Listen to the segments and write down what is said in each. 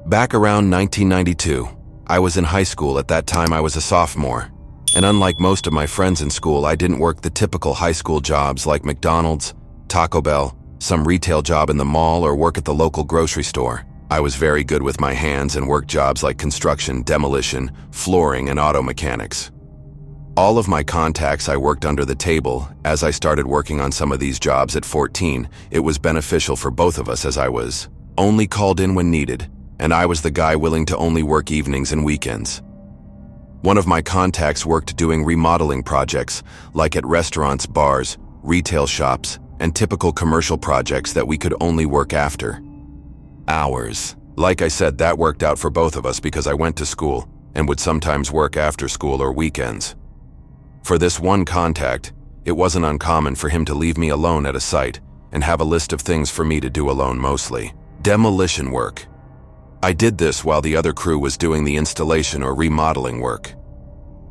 Back around 1992, I was in high school. At that time I was a sophomore. And unlike most of my friends in school, I didn't work the typical high school jobs like McDonald's, Taco Bell, some retail job in the mall, or work at the local grocery store. I was very good with my hands and worked jobs like construction, demolition, flooring, and auto mechanics. All of my contacts I worked under the table. As I started working on some of these jobs at 14, it was beneficial for both of us as I was only called in when needed, and I was the guy willing to only work evenings and weekends. One of my contacts worked doing remodeling projects, like at restaurants, bars, retail shops, and typical commercial projects that we could only work after hours. Like I said, that worked out for both of us because I went to school and would sometimes work after school or weekends. For this one contact, it wasn't uncommon for him to leave me alone at a site and have a list of things for me to do alone, mostly demolition work. I did this while the other crew was doing the installation or remodeling work.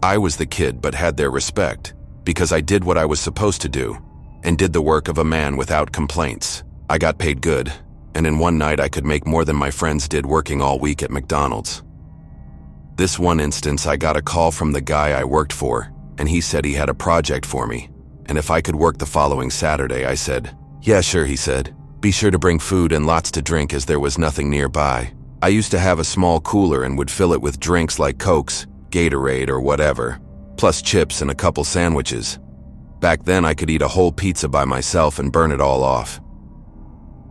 I was the kid but had their respect because I did what I was supposed to do and did the work of a man without complaints. I got paid good, and in one night I could make more than my friends did working all week at McDonald's. This one instance, I got a call from the guy I worked for, and he said he had a project for me, and if I could work the following Saturday. I said, "Yeah, sure," he said. "Be sure to bring food and lots to drink as there was nothing nearby." I used to have a small cooler and would fill it with drinks like Cokes, Gatorade, or whatever, plus chips and a couple sandwiches. Back then I could eat a whole pizza by myself and burn it all off.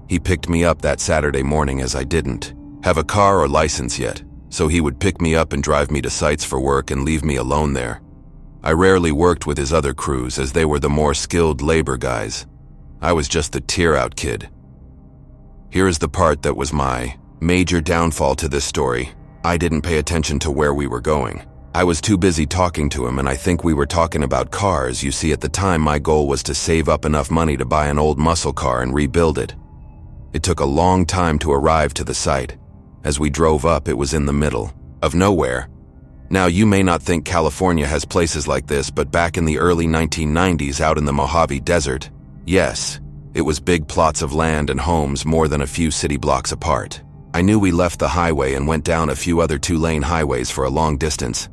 He picked me up that Saturday morning as I didn't have a car or license yet, so he would pick me up and drive me to sites for work and leave me alone there. I rarely worked with his other crews as they were the more skilled labor guys. I was just the tear-out kid. Here is the part that was my major downfall to this story. I didn't pay attention to where we were going. I was too busy talking to him, and I think we were talking about cars. You see, at the time my goal was to save up enough money to buy an old muscle car and rebuild it. It took a long time to arrive to the site. As we drove up, it was in the middle of nowhere. Now, you may not think California has places like this, but back in the early 1990s out in the Mojave Desert, yes, it was big plots of land and homes more than a few city blocks apart. I knew we left the highway and went down a few other two-lane highways for a long distance.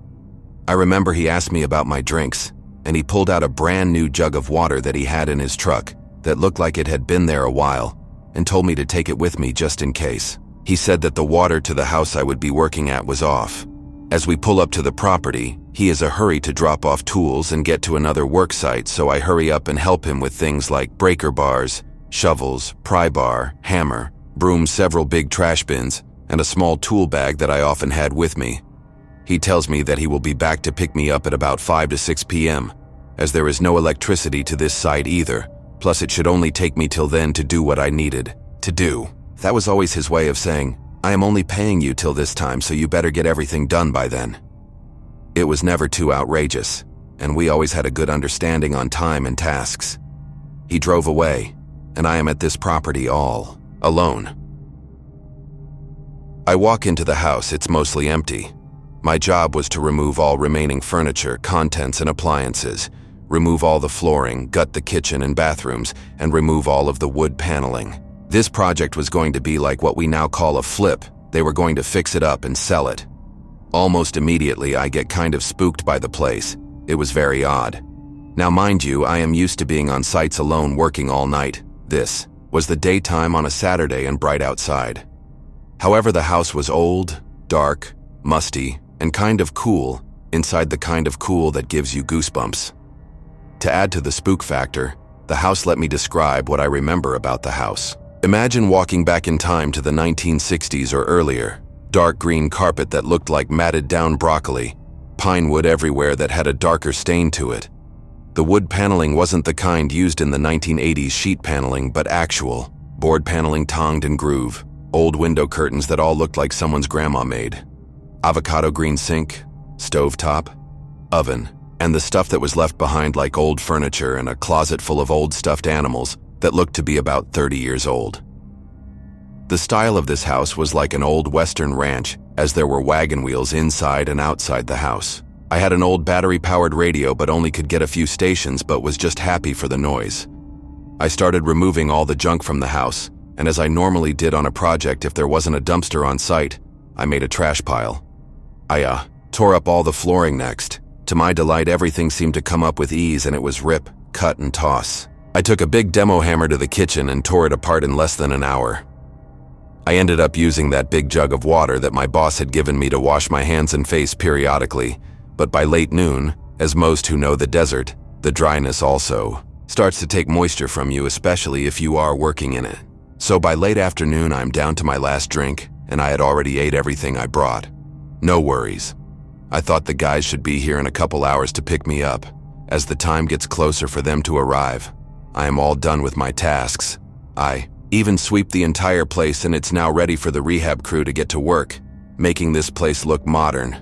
I remember he asked me about my drinks, and he pulled out a brand new jug of water that he had in his truck that looked like it had been there a while, and told me to take it with me just in case. He said that the water to the house I would be working at was off. As we pull up to the property, he is a hurry to drop off tools and get to another work site, so I hurry up and help him with things like breaker bars, shovels, pry bar, hammer, broom, several big trash bins, and a small tool bag that I often had with me. He tells me that he will be back to pick me up at about 5 to 6 p.m., as there is no electricity to this site either, plus it should only take me till then to do what I needed to do. That was always his way of saying, "I am only paying you till this time, so you better get everything done by then." It was never too outrageous, and we always had a good understanding on time and tasks. He drove away, and I am at this property all alone. I walk into the house. It's mostly empty. My job was to remove all remaining furniture, contents, and appliances, remove all the flooring, gut the kitchen and bathrooms, and remove all of the wood paneling. This project was going to be like what we now call a flip. They were going to fix it up and sell it. Almost immediately, I get kind of spooked by the place. It was very odd. Now, mind you, I am used to being on sites alone working all night. This was the daytime on a Saturday and bright outside. However, the house was old, dark, musty, and kind of cool, inside the kind of cool that gives you goosebumps. To add to the spook factor, the house let me describe what I remember about the house. Imagine walking back in time to the 1960s or earlier. Dark green carpet that looked like matted down broccoli, pine wood everywhere that had a darker stain to it. The wood paneling wasn't the kind used in the 1980s sheet paneling, but actual board paneling, tongued and groove, old window curtains that all looked like someone's grandma made. Avocado green sink, stovetop, oven, and the stuff that was left behind like old furniture and a closet full of old stuffed animals that looked to be about 30 years old. The style of this house was like an old Western ranch, as there were wagon wheels inside and outside the house. I had an old battery-powered radio but only could get a few stations, but was just happy for the noise. I started removing all the junk from the house, and as I normally did on a project if there wasn't a dumpster on site, I made a trash pile. I tore up all the flooring next. To my delight, everything seemed to come up with ease, and it was rip, cut, and toss. I took a big demo hammer to the kitchen and tore it apart in less than an hour. I ended up using that big jug of water that my boss had given me to wash my hands and face periodically, but by late noon, as most who know the desert, the dryness also starts to take moisture from you, especially if you are working in it. So by late afternoon, I'm down to my last drink, and I had already ate everything I brought. No worries. I thought the guys should be here in a couple hours to pick me up. As the time gets closer for them to arrive, I am all done with my tasks. I even sweep the entire place, and it's now ready for the rehab crew to get to work, making this place look modern.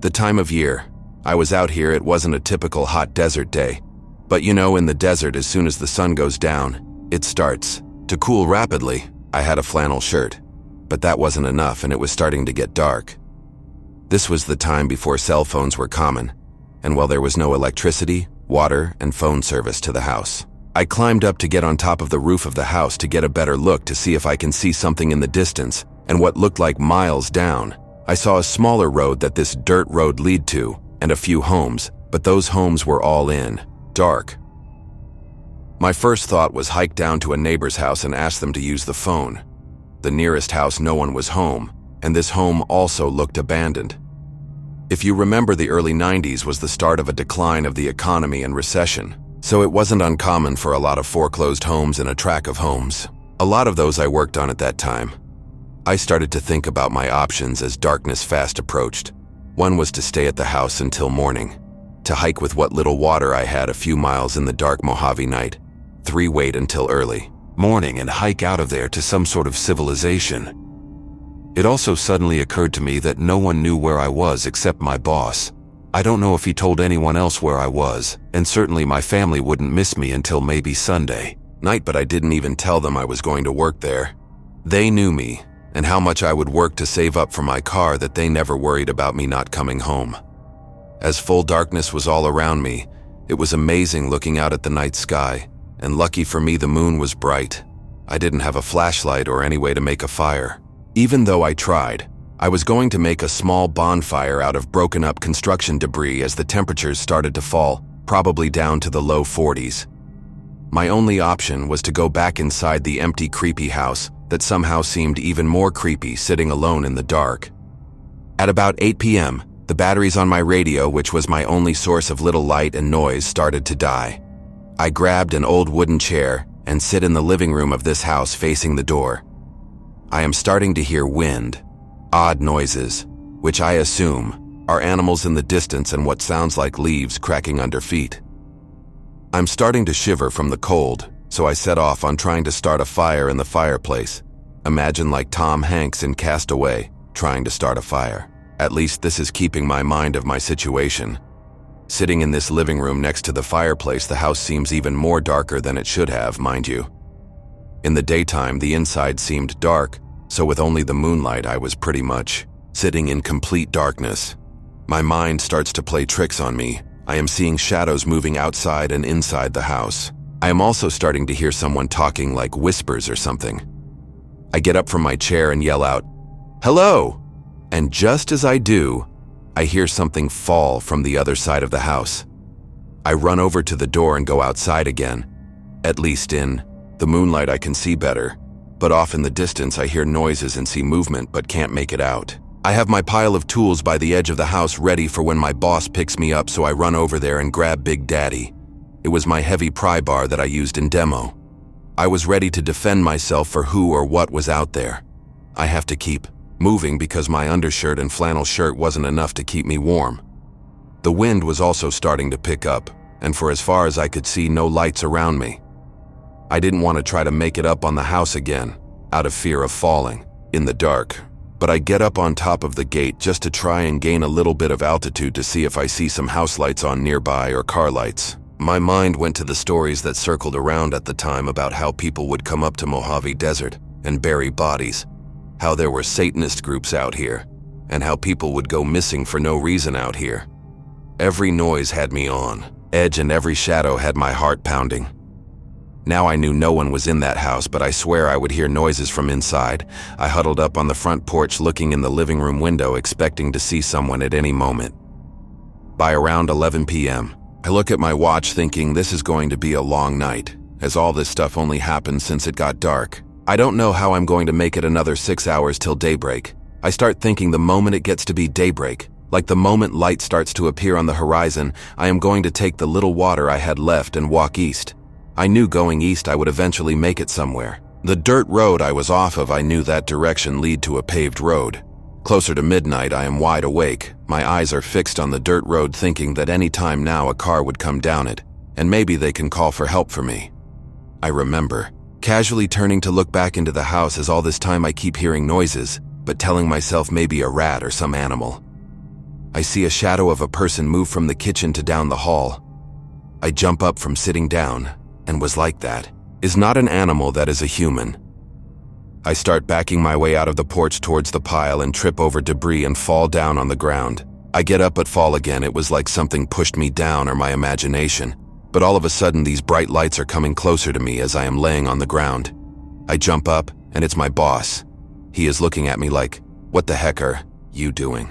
The time of year I was out here, it wasn't a typical hot desert day. But you know, in the desert, as soon as the sun goes down, it starts to cool rapidly. I had a flannel shirt, but that wasn't enough, and it was starting to get dark. This was the time before cell phones were common, and while there was no electricity, water, and phone service to the house, I climbed up to get on top of the roof of the house to get a better look to see if I can see something in the distance, and what looked like miles down, I saw a smaller road that this dirt road lead to, and a few homes, but those homes were all in dark. My first thought was hike down to a neighbor's house and ask them to use the phone. The nearest house, no one was home, and this home also looked abandoned. If you remember, the early 90s was the start of a decline of the economy and recession, so it wasn't uncommon for a lot of foreclosed homes and a tract of homes. A lot of those I worked on at that time. I started to think about my options as darkness fast approached. One was to stay at the house until morning, to hike with what little water I had a few miles in the dark Mojave night. 3, wait until early morning and hike out of there to some sort of civilization. It also suddenly occurred to me that no one knew where I was except my boss. I don't know if he told anyone else where I was, and certainly my family wouldn't miss me until maybe Sunday night, but I didn't even tell them I was going to work there. They knew me, and how much I would work to save up for my car, that they never worried about me not coming home. As full darkness was all around me, it was amazing looking out at the night sky, and lucky for me the moon was bright. I didn't have a flashlight or any way to make a fire. Even though I tried, I was going to make a small bonfire out of broken up construction debris as the temperatures started to fall, probably down to the low 40s. My only option was to go back inside the empty, creepy house that somehow seemed even more creepy, sitting alone in the dark. At about 8 p.m., the batteries on my radio, which was my only source of little light and noise, started to die. I grabbed an old wooden chair and sit in the living room of this house facing the door. I am starting to hear wind, odd noises, which I assume are animals in the distance and what sounds like leaves cracking under feet. I'm starting to shiver from the cold, so I set off on trying to start a fire in the fireplace. Imagine like Tom Hanks in Castaway, trying to start a fire. At least this is keeping my mind of my situation. Sitting in this living room next to the fireplace, the house seems even more darker than it should have, mind you. In the daytime, the inside seemed dark, so with only the moonlight, I was pretty much sitting in complete darkness. My mind starts to play tricks on me. I am seeing shadows moving outside and inside the house. I am also starting to hear someone talking, like whispers or something. I get up from my chair and yell out, "Hello!" And just as I do, I hear something fall from the other side of the house. I run over to the door and go outside again. At least in the moonlight I can see better, but off in the distance I hear noises and see movement but can't make it out. I have my pile of tools by the edge of the house ready for when my boss picks me up, so I run over there and grab Big Daddy. It was my heavy pry bar that I used in demo. I was ready to defend myself for who or what was out there. I have to keep moving because my undershirt and flannel shirt wasn't enough to keep me warm. The wind was also starting to pick up, and for as far as I could see, no lights around me. I didn't want to try to make it up on the house again, out of fear of falling in the dark, but I get up on top of the gate just to try and gain a little bit of altitude to see if I see some house lights on nearby or car lights. My mind went to the stories that circled around at the time about how people would come up to Mojave Desert and bury bodies, how there were Satanist groups out here, and how people would go missing for no reason out here. Every noise had me on edge and every shadow had my heart pounding. Now I knew no one was in that house, but I swear I would hear noises from inside. I huddled up on the front porch looking in the living room window, expecting to see someone at any moment. By around 11 p.m., I look at my watch thinking this is going to be a long night, as all this stuff only happened since it got dark. I don't know how I'm going to make it another 6 hours till daybreak. I start thinking the moment it gets to be daybreak, like the moment light starts to appear on the horizon, I am going to take the little water I had left and walk east. I knew going east I would eventually make it somewhere. The dirt road I was off of, I knew that direction lead to a paved road. Closer to midnight, I am wide awake. My eyes are fixed on the dirt road, thinking that any time now a car would come down it, and maybe they can call for help for me. I remember casually turning to look back into the house, as all this time I keep hearing noises, but telling myself maybe a rat or some animal. I see a shadow of a person move from the kitchen to down the hall. I jump up from sitting down, and was like, that is not an animal, that is a human. I start backing my way out of the porch towards the pile and trip over debris and fall down on the ground. I get up but fall again. It was like something pushed me down, or my imagination. But all of a sudden these bright lights are coming closer to me as I am laying on the ground. I jump up, and it's my boss. He is looking at me like, "What the heck are you doing?"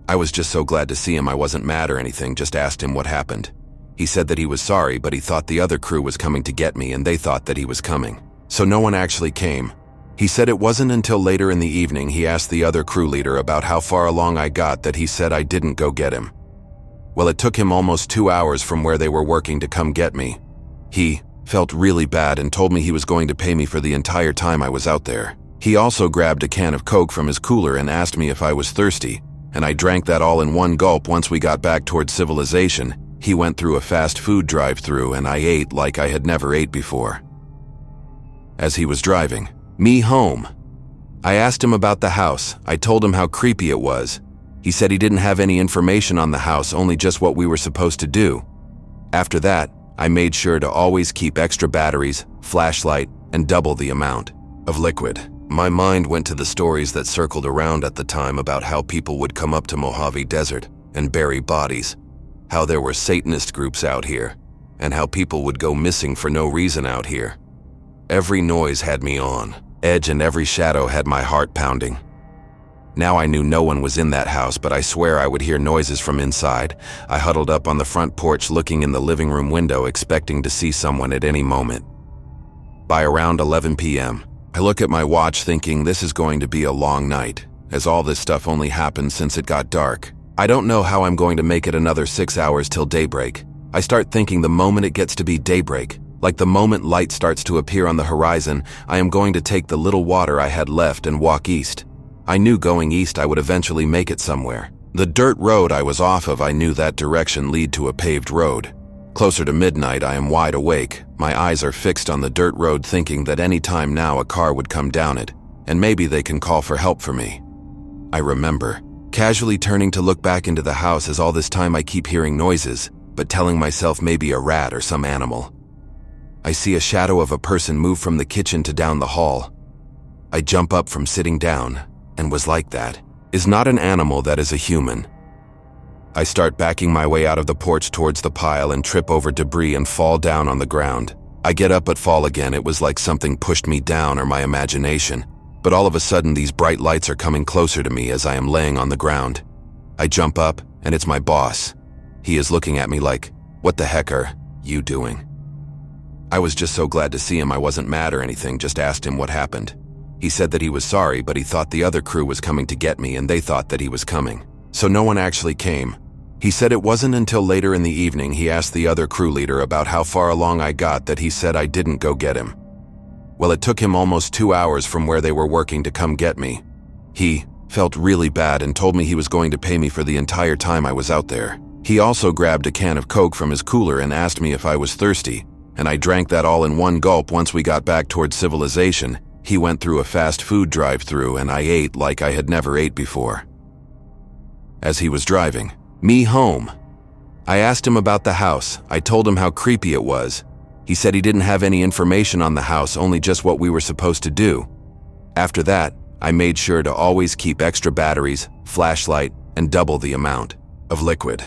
I was just so glad to see him. I wasn't mad or anything, just asked him what happened. He said that he was sorry, but he thought the other crew was coming to get me, and they thought that he was coming. So no one actually came. He said it wasn't until later in the evening he asked the other crew leader about how far along I got that he said I didn't go get him. Well, it took him almost 2 hours from where they were working to come get me. He felt really bad and told me he was going to pay me for the entire time I was out there. He also grabbed a can of Coke from his cooler and asked me if I was thirsty, and I drank that all in one gulp. Once we got back towards civilization, he went through a fast food drive-thru and I ate like I had never ate before. As he was driving me home, I asked him about the house. I told him how creepy it was. He said he didn't have any information on the house, only just what we were supposed to do. After that, I made sure to always keep extra batteries, flashlight, and double the amount of liquid. My mind went to the stories that circled around at the time about how people would come up to Mojave Desert and bury bodies, how there were Satanist groups out here, and how people would go missing for no reason out here. Every noise had me on edge and every shadow had my heart pounding. Now I knew no one was in that house, but I swear I would hear noises from inside. I huddled up on the front porch looking in the living room window, expecting to see someone at any moment. By around 11 p.m., I look at my watch thinking this is going to be a long night, as all this stuff only happened since it got dark. I don't know how I'm going to make it another 6 hours till daybreak. I start thinking the moment it gets to be daybreak, like the moment light starts to appear on the horizon, I am going to take the little water I had left and walk east. I knew going east I would eventually make it somewhere. The dirt road I was off of, I knew that direction lead to a paved road. Closer to midnight, I am wide awake. My eyes are fixed on the dirt road, thinking that any time now a car would come down it, and maybe they can call for help for me. I remember casually turning to look back into the house, as all this time I keep hearing noises, but telling myself maybe a rat or some animal. I see a shadow of a person move from the kitchen to down the hall. I jump up from sitting down, and was like, that is not an animal, that is a human. I start backing my way out of the porch towards the pile and trip over debris and fall down on the ground. I get up but fall again. It was like something pushed me down, or my imagination. But all of a sudden these bright lights are coming closer to me as I am laying on the ground. I jump up, and it's my boss. He is looking at me like, "What the heck are you doing?" I was just so glad to see him. I wasn't mad or anything, just asked him what happened. He said that he was sorry, but he thought the other crew was coming to get me, and they thought that he was coming. So no one actually came. He said it wasn't until later in the evening he asked the other crew leader about how far along I got that he said I didn't go get him. Well, it took him almost 2 hours from where they were working to come get me. He felt really bad and told me he was going to pay me for the entire time I was out there. He also grabbed a can of Coke from his cooler and asked me if I was thirsty, and I drank that all in one gulp. Once we got back towards civilization, he went through a fast food drive-thru and I ate like I had never ate before. As he was driving me home, I asked him about the house. I told him how creepy it was. He said he didn't have any information on the house, only just what we were supposed to do. After that, I made sure to always keep extra batteries, flashlight, and double the amount of liquid.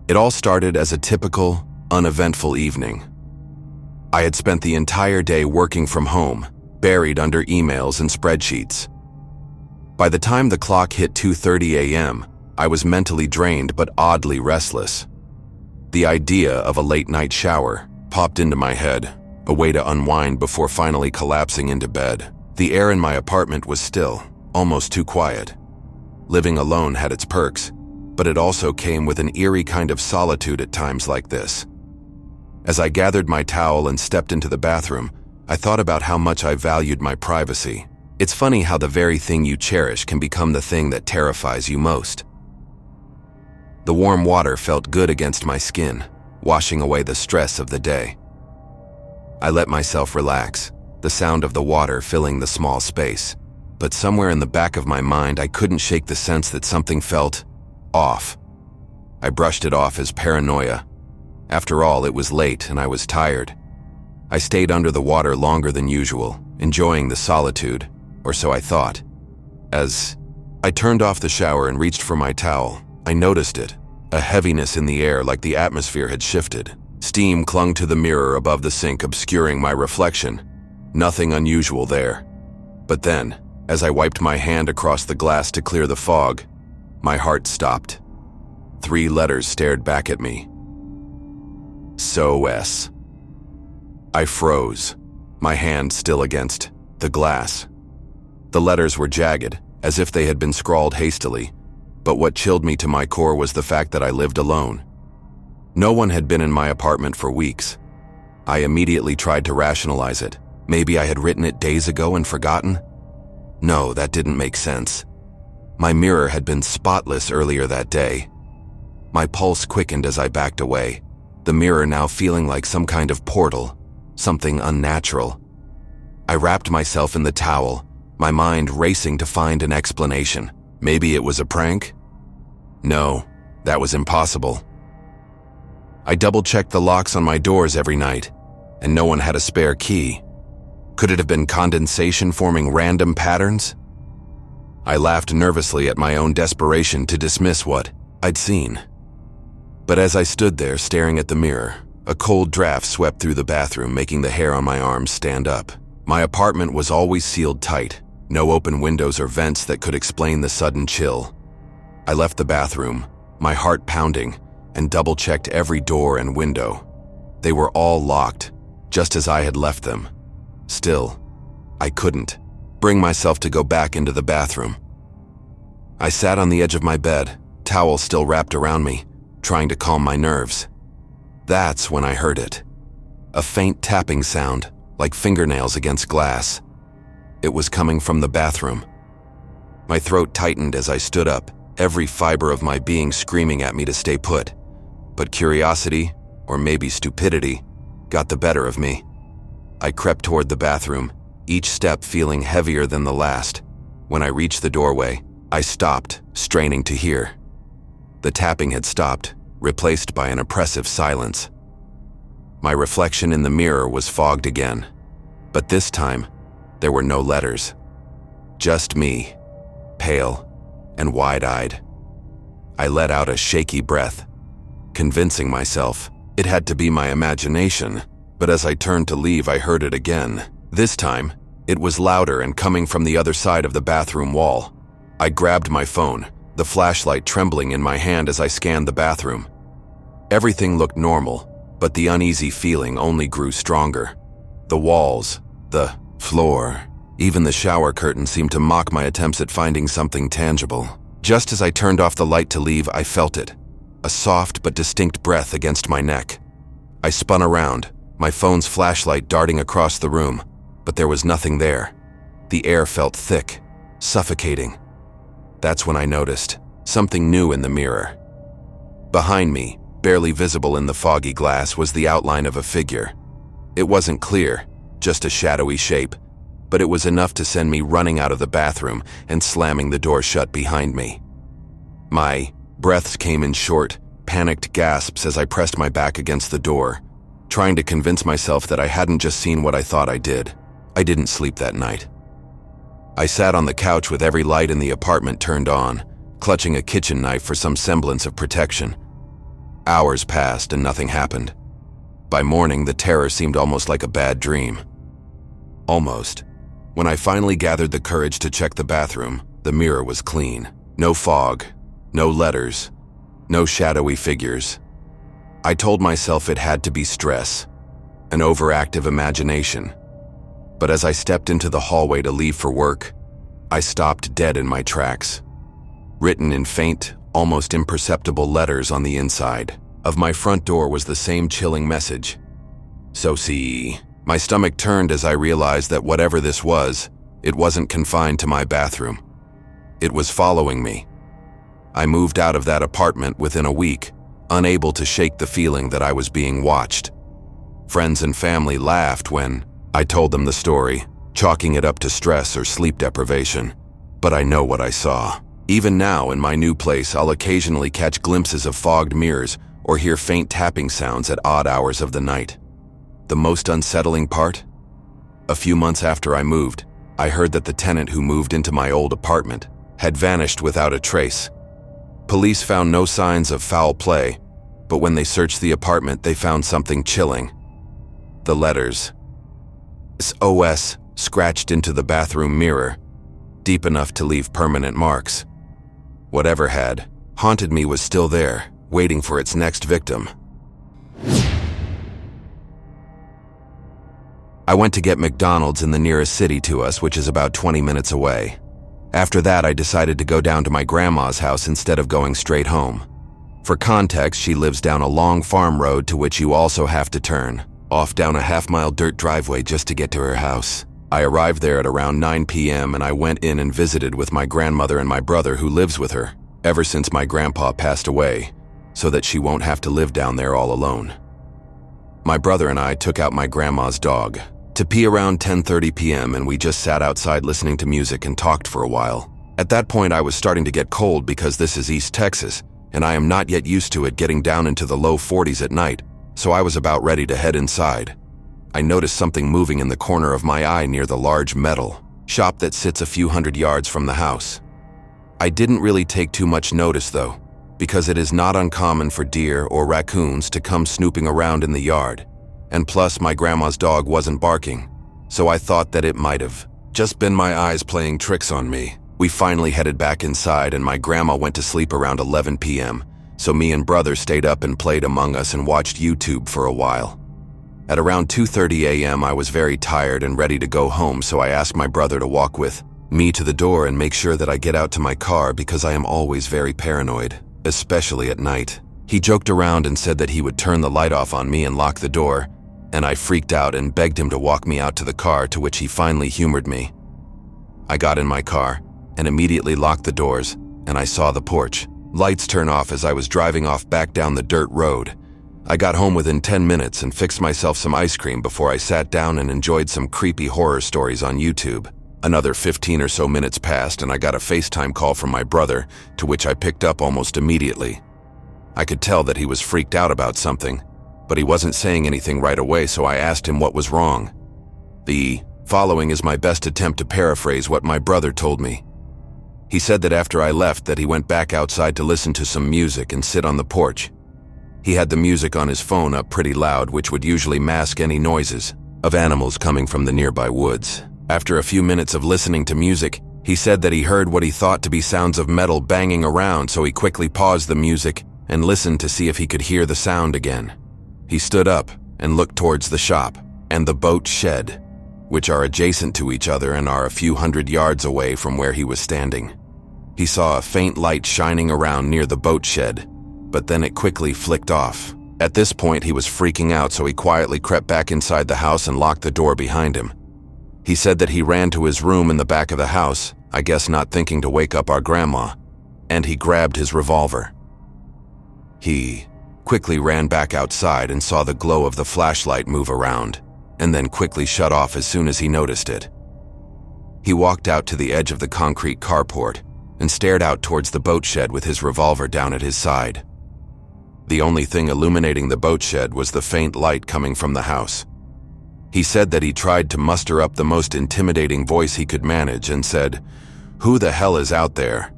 It It all started as a typical, uneventful evening. I had spent the entire day working from home, buried under emails and spreadsheets. By the time the clock hit 2:30 a.m., I was mentally drained but oddly restless. The idea of a late-night shower popped into my head, a way to unwind before finally collapsing into bed. The air in my apartment was still, almost too quiet. Living alone had its perks, but it also came with an eerie kind of solitude at times like this. As I gathered my towel and stepped into the bathroom, I thought about how much I valued my privacy. It's funny how the very thing you cherish can become the thing that terrifies you most. The warm water felt good against my skin, washing away the stress of the day. I let myself relax, the sound of the water filling the small space. But somewhere in the back of my mind, I couldn't shake the sense that something felt off. I brushed it off as paranoia. After all, it was late and I was tired. I stayed under the water longer than usual, enjoying the solitude, or so I thought. As I turned off the shower and reached for my towel, I noticed it, a heaviness in the air like the atmosphere had shifted. Steam clung to the mirror above the sink, obscuring my reflection. Nothing unusual there. But then, as I wiped my hand across the glass to clear the fog, my heart stopped. 3 letters stared back at me. SOS. I froze, my hand still against the glass. The letters were jagged, as if they had been scrawled hastily, but what chilled me to my core was the fact that I lived alone. No one had been in my apartment for weeks. I immediately tried to rationalize it. Maybe I had written it days ago and forgotten? No, that didn't make sense. My mirror had been spotless earlier that day. My pulse quickened as I backed away, the mirror now feeling like some kind of portal, something unnatural. I wrapped myself in the towel, my mind racing to find an explanation. Maybe it was a prank? No, that was impossible. I double-checked the locks on my doors every night, and no one had a spare key. Could it have been condensation forming random patterns? I laughed nervously at my own desperation to dismiss what I'd seen. But as I stood there staring at the mirror, a cold draft swept through the bathroom, making the hair on my arms stand up. My apartment was always sealed tight, no open windows or vents that could explain the sudden chill. I left the bathroom, my heart pounding, and double-checked every door and window. They were all locked, just as I had left them. Still, I couldn't bring myself to go back into the bathroom. I sat on the edge of my bed, towel still wrapped around me, trying to calm my nerves. That's when I heard it. A faint tapping sound, like fingernails against glass. It was coming from the bathroom. My throat tightened as I stood up, every fiber of my being screaming at me to stay put. But curiosity, or maybe stupidity, got the better of me. I crept toward the bathroom, each step feeling heavier than the last. When I reached the doorway, I stopped, straining to hear. The tapping had stopped, replaced by an oppressive silence. My reflection in the mirror was fogged again, but this time, there were no letters. Just me, pale and wide-eyed. I let out a shaky breath, convincing myself it had to be my imagination, but as I turned to leave, I heard it again. This time, it was louder and coming from the other side of the bathroom wall. I grabbed my phone, the flashlight trembling in my hand as I scanned the bathroom. Everything looked normal, but the uneasy feeling only grew stronger. The walls, the floor, even the shower curtain seemed to mock my attempts at finding something tangible. Just as I turned off the light to leave, I felt it, a soft but distinct breath against my neck. I spun around, my phone's flashlight darting across the room, but there was nothing there. The air felt thick, suffocating. That's when I noticed something new in the mirror. Behind me, barely visible in the foggy glass, was the outline of a figure. It wasn't clear, just a shadowy shape, but it was enough to send me running out of the bathroom and slamming the door shut behind me. My breaths came in short, panicked gasps as I pressed my back against the door, trying to convince myself that I hadn't just seen what I thought I did. I didn't sleep that night. I sat on the couch with every light in the apartment turned on, clutching a kitchen knife for some semblance of protection. Hours passed and nothing happened. By morning, the terror seemed almost like a bad dream. Almost. When I finally gathered the courage to check the bathroom, the mirror was clean. No fog, no letters, no shadowy figures. I told myself it had to be stress, an overactive imagination. But as I stepped into the hallway to leave for work, I stopped dead in my tracks. Written in faint, almost imperceptible letters on the inside of my front door was the same chilling message. So see, my stomach turned as I realized that whatever this was, it wasn't confined to my bathroom. It was following me. I moved out of that apartment within a week, unable to shake the feeling that I was being watched. Friends and family laughed when I told them the story, chalking it up to stress or sleep deprivation. But I know what I saw. Even now, in my new place, I'll occasionally catch glimpses of fogged mirrors or hear faint tapping sounds at odd hours of the night. The most unsettling part? A few months after I moved, I heard that the tenant who moved into my old apartment had vanished without a trace. Police found no signs of foul play, but when they searched the apartment, they found something chilling. The letters SOS scratched into the bathroom mirror, deep enough to leave permanent marks. Whatever had haunted me was still there, waiting for its next victim. I went to get McDonald's in the nearest city to us, which is about 20 minutes away. After that, I decided to go down to my grandma's house instead of going straight home. For context, she lives down a long farm road to which you also have to turn off down a half-mile dirt driveway just to get to her house. I arrived there at around 9 p.m. and I went in and visited with my grandmother and my brother who lives with her ever since my grandpa passed away, so that she won't have to live down there all alone. My brother and I took out my grandma's dog to pee around 10:30 p.m. and we just sat outside listening to music and talked for a while. At that point, I was starting to get cold because this is East Texas, and I am not yet used to it getting down into the low 40s at night, so I was about ready to head inside. I noticed something moving in the corner of my eye near the large metal shop that sits a few hundred yards from the house. I didn't really take too much notice though, because it is not uncommon for deer or raccoons to come snooping around in the yard, and plus my grandma's dog wasn't barking, so I thought that it might have just been my eyes playing tricks on me. We finally headed back inside and my grandma went to sleep around 11 p.m., so me and brother stayed up and played Among Us and watched YouTube for a while. At around 2:30 a.m. I was very tired and ready to go home, so I asked my brother to walk with me to the door and make sure that I get out to my car because I am always very paranoid, especially at night. He joked around and said that he would turn the light off on me and lock the door, and I freaked out and begged him to walk me out to the car, to which he finally humored me. I got in my car and immediately locked the doors, and I saw the porch lights turn off as I was driving off back down the dirt road. I got home within 10 minutes and fixed myself some ice cream before I sat down and enjoyed some creepy horror stories on YouTube. Another 15 or so minutes passed and I got a FaceTime call from my brother, to which I picked up almost immediately. I could tell that he was freaked out about something, but he wasn't saying anything right away, so I asked him what was wrong. The following is my best attempt to paraphrase what my brother told me. He said that after I left that he went back outside to listen to some music and sit on the porch. He had the music on his phone up pretty loud, which would usually mask any noises of animals coming from the nearby woods. After a few minutes of listening to music, he said that he heard what he thought to be sounds of metal banging around, so he quickly paused the music and listened to see if he could hear the sound again. He stood up and looked towards the shop and the boat shed, which are adjacent to each other and are a few hundred yards away from where he was standing. He saw a faint light shining around near the boat shed, but then it quickly flicked off. At this point, he was freaking out, so he quietly crept back inside the house and locked the door behind him. He said that he ran to his room in the back of the house, I guess not thinking to wake up our grandma, and he grabbed his revolver. He quickly ran back outside and saw the glow of the flashlight move around, and then quickly shut off as soon as he noticed it. He walked out to the edge of the concrete carport and stared out towards the boat shed with his revolver down at his side. The only thing illuminating the boat shed was the faint light coming from the house. He said that he tried to muster up the most intimidating voice he could manage and said, "Who the hell is out there?"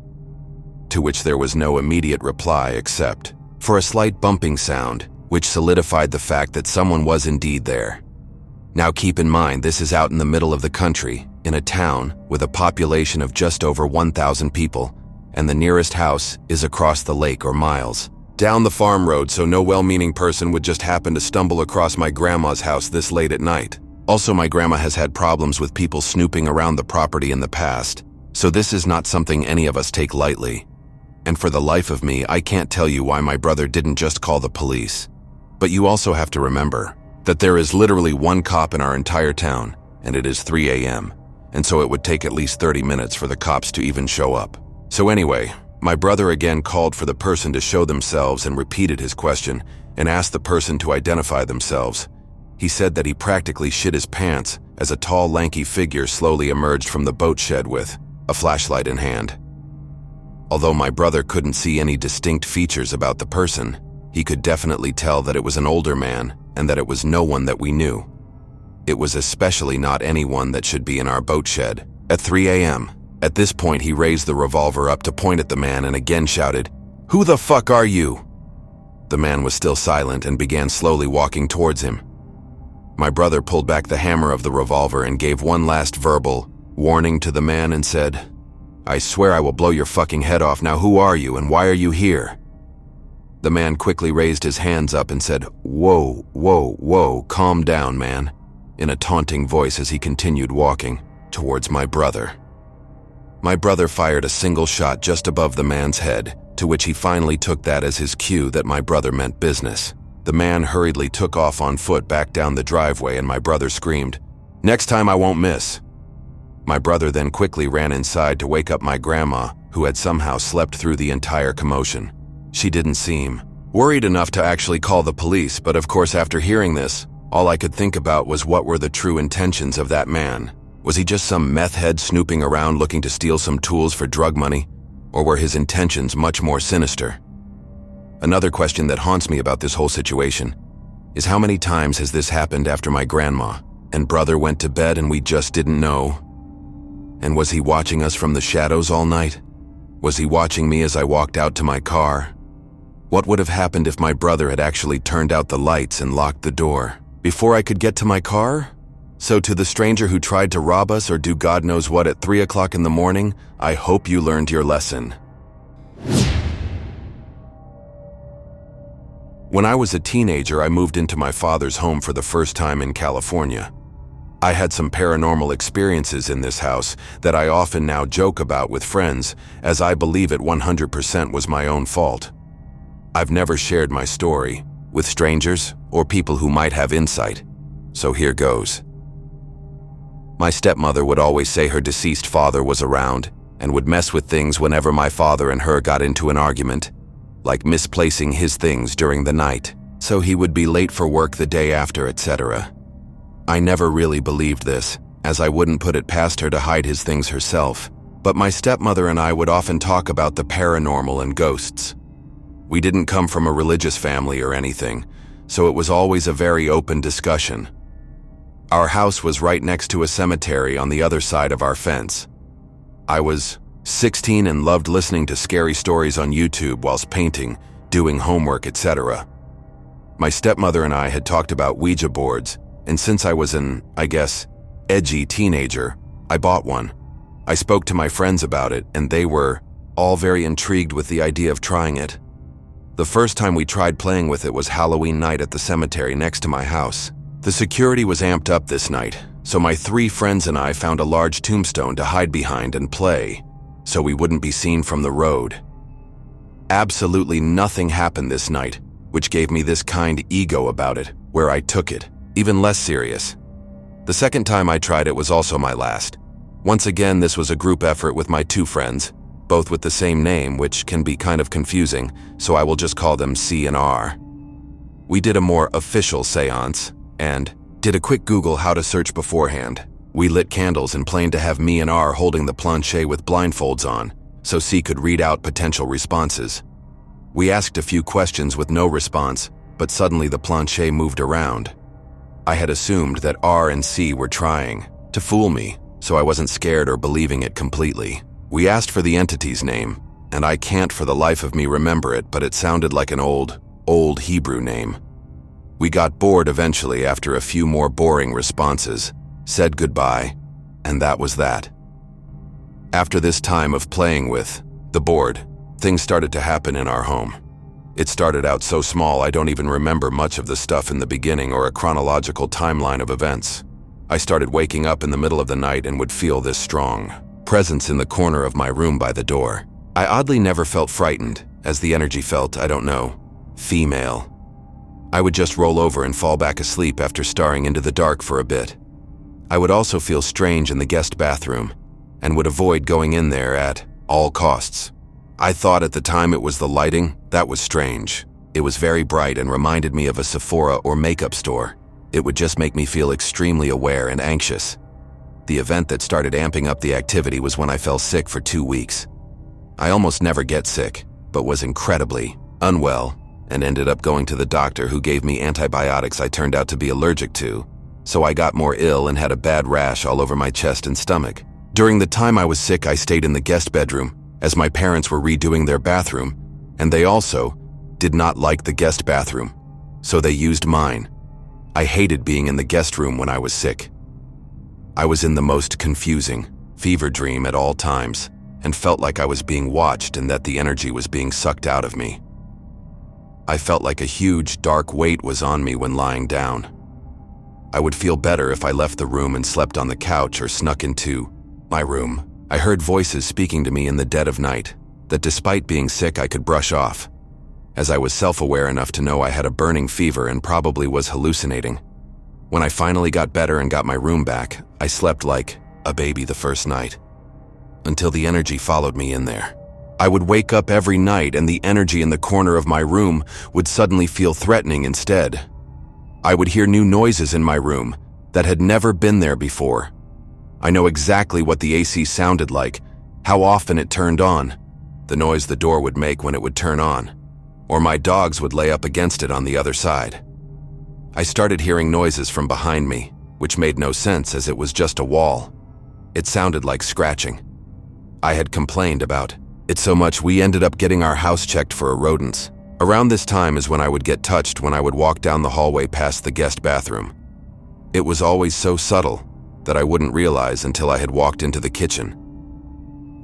To which there was no immediate reply except, for a slight bumping sound, which solidified the fact that someone was indeed there. Now keep in mind, this is out in the middle of the country, in a town with a population of just over 1,000 people, and the nearest house is across the lake or miles down the farm road, so no well-meaning person would just happen to stumble across my grandma's house this late at night. Also, my grandma has had problems with people snooping around the property in the past, so this is not something any of us take lightly. And for the life of me, I can't tell you why my brother didn't just call the police. But you also have to remember that there is literally one cop in our entire town, and it is 3 a.m., and so it would take at least 30 minutes for the cops to even show up. So anyway, my brother again called for the person to show themselves and repeated his question and asked the person to identify themselves. He said that he practically shit his pants as a tall, lanky figure slowly emerged from the boat shed with a flashlight in hand. Although my brother couldn't see any distinct features about the person, he could definitely tell that it was an older man and that it was no one that we knew. It was especially not anyone that should be in our boat shed at 3 a.m. At this point, he raised the revolver up to point at the man and again shouted, "Who the fuck are you?" The man was still silent and began slowly walking towards him. My brother pulled back the hammer of the revolver and gave one last verbal warning to the man and said, "I swear I will blow your fucking head off. Now who are you and why are you here?" The man quickly raised his hands up and said, "Whoa, whoa, whoa, calm down, man," in a taunting voice as he continued walking towards my brother. My brother fired a single shot just above the man's head, to which he finally took that as his cue that my brother meant business. The man hurriedly took off on foot back down the driveway and my brother screamed, "Next time I won't miss." My brother then quickly ran inside to wake up my grandma, who had somehow slept through the entire commotion. She didn't seem worried enough to actually call the police, but of course after hearing this, all I could think about was what were the true intentions of that man. Was he just some meth head snooping around looking to steal some tools for drug money? Or were his intentions much more sinister? Another question that haunts me about this whole situation is how many times has this happened after my grandma and brother went to bed and we just didn't know? And was he watching us from the shadows all night? Was he watching me as I walked out to my car? What would have happened if my brother had actually turned out the lights and locked the door before I could get to my car? So to the stranger who tried to rob us or do God knows what at 3 o'clock in the morning, I hope you learned your lesson. When I was a teenager, I moved into my father's home for the first time in California. I had some paranormal experiences in this house that I often now joke about with friends, as I believe it 100% was my own fault. I've never shared my story with strangers or people who might have insight, so here goes. My stepmother would always say her deceased father was around and would mess with things whenever my father and her got into an argument, like misplacing his things during the night, so he would be late for work the day after, etc. I never really believed this, as I wouldn't put it past her to hide his things herself, but my stepmother and I would often talk about the paranormal and ghosts. We didn't come from a religious family or anything, so it was always a very open discussion. Our house was right next to a cemetery on the other side of our fence. I was 16 and loved listening to scary stories on YouTube whilst painting, doing homework, etc. My stepmother and I had talked about Ouija boards, and since I was an, I guess, edgy teenager, I bought one. I spoke to my friends about it, and they were all very intrigued with the idea of trying it. The first time we tried playing with it was Halloween night at the cemetery next to my house. The security was amped up this night, so my 3 friends and I found a large tombstone to hide behind and play, so we wouldn't be seen from the road. Absolutely nothing happened this night, which gave me this kind ego about it, where I took it even less serious. The second time I tried it was also my last. Once again, this was a group effort with my 2 friends, both with the same name, which can be kind of confusing, so I will just call them C and R. We did a more official seance, and did a quick Google how to search beforehand. We lit candles and planned to have me and R holding the planche with blindfolds on, so C could read out potential responses. We asked a few questions with no response, but suddenly the planche moved around. I had assumed that R and C were trying to fool me, so I wasn't scared or believing it completely. We asked for the entity's name, and I can't for the life of me remember it, but it sounded like an old Hebrew name. We got bored eventually after a few more boring responses, said goodbye, and that was that. After this time of playing with the board, things started to happen in our home. It started out so small I don't even remember much of the stuff in the beginning or a chronological timeline of events. I started waking up in the middle of the night and would feel this strong presence in the corner of my room by the door. I oddly never felt frightened, as the energy felt, I don't know, female. I would just roll over and fall back asleep after staring into the dark for a bit. I would also feel strange in the guest bathroom, and would avoid going in there at all costs. I thought at the time it was the lighting that was strange. It was very bright and reminded me of a Sephora or makeup store. It would just make me feel extremely aware and anxious. The event that started amping up the activity was when I fell sick for 2 weeks. I almost never get sick, but was incredibly unwell and ended up going to the doctor, who gave me antibiotics I turned out to be allergic to, so I got more ill and had a bad rash all over my chest and stomach. During the time I was sick, I stayed in the guest bedroom, as my parents were redoing their bathroom, and they also did not like the guest bathroom, so they used mine. I hated being in the guest room when I was sick. I was in the most confusing fever dream at all times, and felt like I was being watched and that the energy was being sucked out of me. I felt like a huge, dark weight was on me when lying down. I would feel better if I left the room and slept on the couch or snuck into my room. I heard voices speaking to me in the dead of night that, despite being sick, I could brush off, as I was self-aware enough to know I had a burning fever and probably was hallucinating. When I finally got better and got my room back, I slept like a baby the first night, until the energy followed me in there. I would wake up every night and the energy in the corner of my room would suddenly feel threatening instead. I would hear new noises in my room that had never been there before. I know exactly what the AC sounded like, how often it turned on, the noise the door would make when it would turn on, or my dogs would lay up against it on the other side. I started hearing noises from behind me, which made no sense as it was just a wall. It sounded like scratching. I had complained about it so much we ended up getting our house checked for rodents. Around this time is when I would get touched when I would walk down the hallway past the guest bathroom. It was always so subtle that I wouldn't realize until I had walked into the kitchen.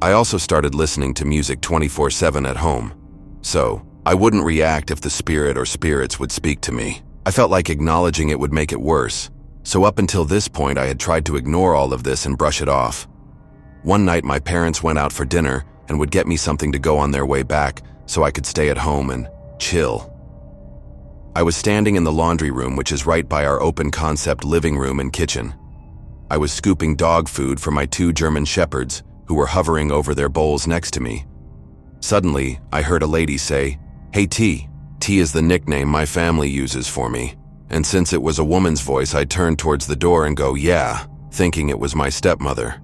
I also started listening to music 24/7 at home, so I wouldn't react if the spirit or spirits would speak to me. I felt like acknowledging it would make it worse, so up until this point I had tried to ignore all of this and brush it off. One night my parents went out for dinner and would get me something to go on their way back so I could stay at home and chill. I was standing in the laundry room, which is right by our open concept living room and kitchen. I was scooping dog food for my 2 German shepherds who were hovering over their bowls next to me. Suddenly, I heard a lady say, "Hey T." T is the nickname my family uses for me, and since it was a woman's voice, I turned towards the door and go, "Yeah," thinking it was my stepmother.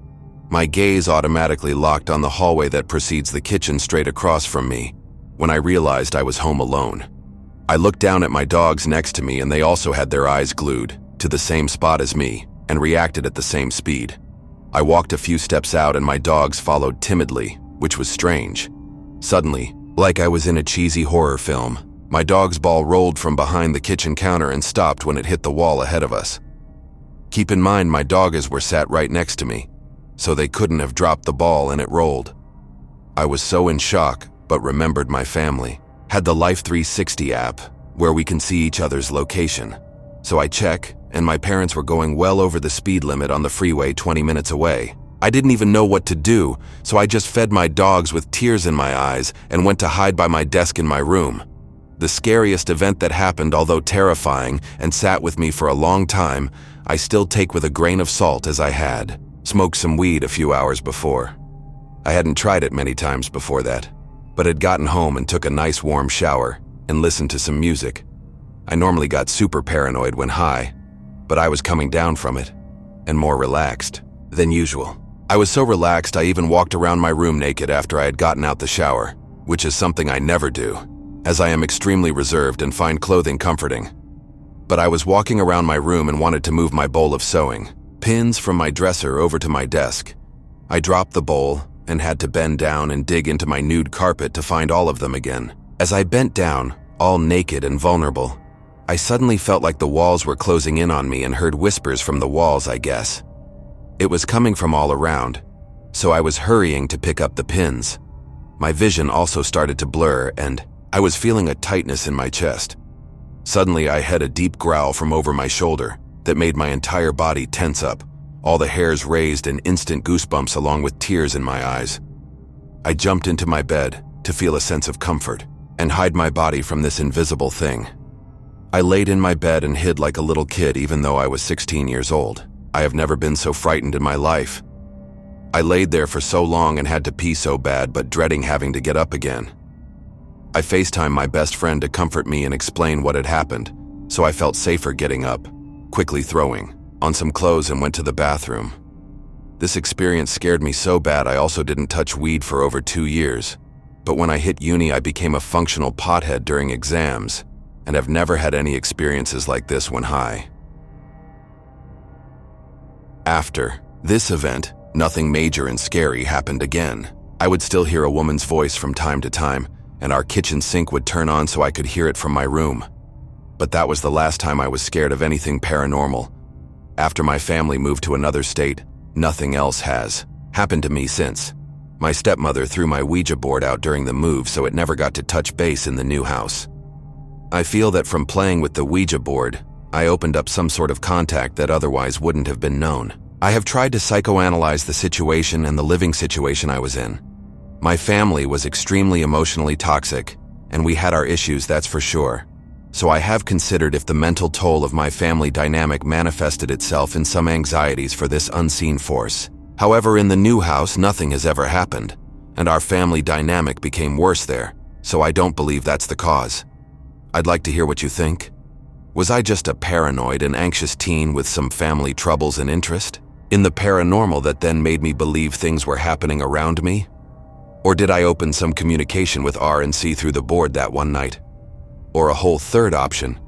My gaze automatically locked on the hallway that precedes the kitchen straight across from me, when I realized I was home alone. I looked down at my dogs next to me and they also had their eyes glued to the same spot as me and reacted at the same speed. I walked a few steps out and my dogs followed timidly, which was strange. Suddenly, like I was in a cheesy horror film, my dog's ball rolled from behind the kitchen counter and stopped when it hit the wall ahead of us. Keep in mind my doggers were sat right next to me, so they couldn't have dropped the ball and it rolled. I was so in shock, but remembered my family had the Life 360 app, where we can see each other's location. So I check, and my parents were going well over the speed limit on the freeway 20 minutes away. I didn't even know what to do, so I just fed my dogs with tears in my eyes and went to hide by my desk in my room. The scariest event that happened, although terrifying and sat with me for a long time, I still take with a grain of salt, as I had smoked some weed a few hours before. I hadn't tried it many times before that, but had gotten home and took a nice warm shower and listened to some music. I normally got super paranoid when high, but I was coming down from it, and more relaxed than usual. I was so relaxed I even walked around my room naked after I had gotten out the shower, which is something I never do, as I am extremely reserved and find clothing comforting. But I was walking around my room and wanted to move my bowl of sewing pins from my dresser over to my desk. I dropped the bowl and had to bend down and dig into my nude carpet to find all of them again. As I bent down, all naked and vulnerable, I suddenly felt like the walls were closing in on me and heard whispers from the walls, I guess. It was coming from all around, so I was hurrying to pick up the pins. My vision also started to blur, and I was feeling a tightness in my chest. Suddenly, I had a deep growl from over my shoulder that made my entire body tense up, all the hairs raised and instant goosebumps along with tears in my eyes. I jumped into my bed to feel a sense of comfort and hide my body from this invisible thing. I laid in my bed and hid like a little kid even though I was 16 years old. I have never been so frightened in my life. I laid there for so long and had to pee so bad, but dreading having to get up again. I FaceTimed my best friend to comfort me and explain what had happened, so I felt safer getting up, quickly throwing on some clothes and went to the bathroom. This experience scared me so bad I also didn't touch weed for over 2 years, but when I hit uni I became a functional pothead during exams and have never had any experiences like this when high. After this event, nothing major and scary happened again. I would still hear a woman's voice from time to time, and our kitchen sink would turn on so I could hear it from my room. But that was the last time I was scared of anything paranormal. After my family moved to another state, nothing else has happened to me since. My stepmother threw my Ouija board out during the move, so it never got to touch base in the new house. I feel that from playing with the Ouija board, I opened up some sort of contact that otherwise wouldn't have been known. I have tried to psychoanalyze the situation and the living situation I was in. My family was extremely emotionally toxic, and we had our issues, that's for sure. So I have considered if the mental toll of my family dynamic manifested itself in some anxieties for this unseen force. However, in the new house, nothing has ever happened, and our family dynamic became worse there, so I don't believe that's the cause. I'd like to hear what you think. Was I just a paranoid and anxious teen with some family troubles and interest in the paranormal that then made me believe things were happening around me? Or did I open some communication with R and C through the board that one night? Or a whole third option,